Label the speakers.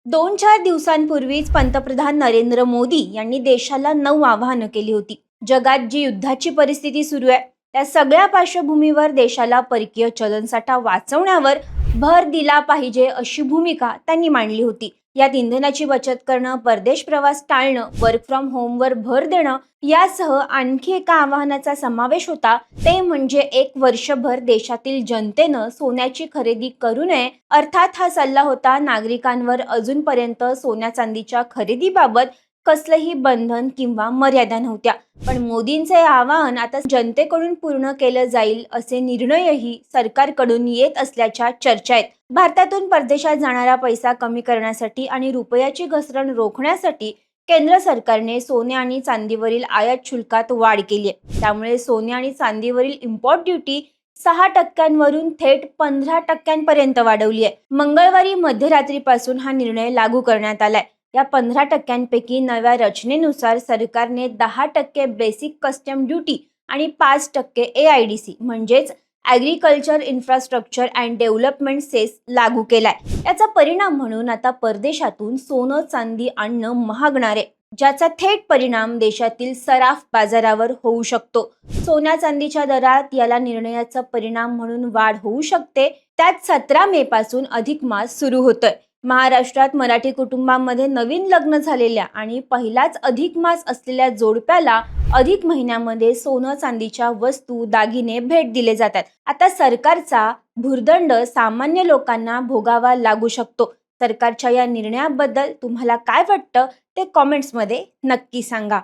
Speaker 1: 2-4 दिवसांपूर्वीच पंतप्रधान नरेंद्र मोदी यांनी देशाला 9 आवाहनं केली होती. जगात जी युद्धाची परिस्थिती सुरू आहे त्या सगळ्या पार्श्वभूमीवर देशाला परकीय चलनसाठा वाचवण्यावर भर दिला पाहिजे अशी भूमिका त्यांनी मांडली होती. यात इंधनाची बचत करणं, परदेश प्रवास टाळणं, वर्क फ्रॉम होमवर भर देणं यासह आणखी एका आवाहनाचा समावेश होता. ते म्हणजे 1 वर्षभर देशातील जनतेनं सोन्याची खरेदी करू नये. अर्थात हा सल्ला होता नागरिकांवर अजूनपर्यंत सोन्या चांदीच्या खरेदीबाबत कसलंही बंधन किंवा मर्यादा नव्हत्या. पण मोदींचे आवाहन आता जनतेकडून पूर्ण केलं जाईल असे निर्णयही सरकारकडून येत असल्याच्या चर्चा आहेत. भारतातून परदेशात जाणारा पैसा कमी करण्यासाठी आणि रुपयाची घसरण रोखण्यासाठी केंद्र सरकारने सोने आणि चांदीवरील आयात शुल्कात वाढ केली आहे. त्यामुळे सोने आणि चांदीवरील इम्पोर्ट ड्युटी 6% थेट 15% वाढवली आहे. मंगळवारी मध्यरात्रीपासून हा निर्णय लागू करण्यात आलाय. या 15% नव्या रचनेनुसार सरकारने 10% बेसिक कस्टम ड्युटी आणि 5% AIDC म्हणजेच agriculture infrastructure and development cess लागू केलाय. याचा परिणाम म्हणून आता परदेशातून सोनं चांदी आणणं महागणार आहे, ज्याचा थेट परिणाम देशातील सराफ बाजारावर होऊ शकतो. सोन्या चांदीच्या दरात याला निर्णयाचा परिणाम म्हणून वाढ होऊ शकते. त्यात 17 मे पासून अधिक मास सुरू होतोय. महाराष्ट्रात मराठी कुटुंबांमध्ये नवीन लग्न झालेल्या आणि पहिलाच अधिक मास असलेल्या जोडप्याला अधिक महिन्यामध्ये सोनं चांदीच्या वस्तू दागिने भेट दिले जातात. आता सरकारचा भुर्दंड सामान्य लोकांना भोगावा लागू शकतो. सरकारच्या या निर्णयाबद्दल तुम्हाला काय वाटतं ते कॉमेंट्समध्ये नक्की सांगा.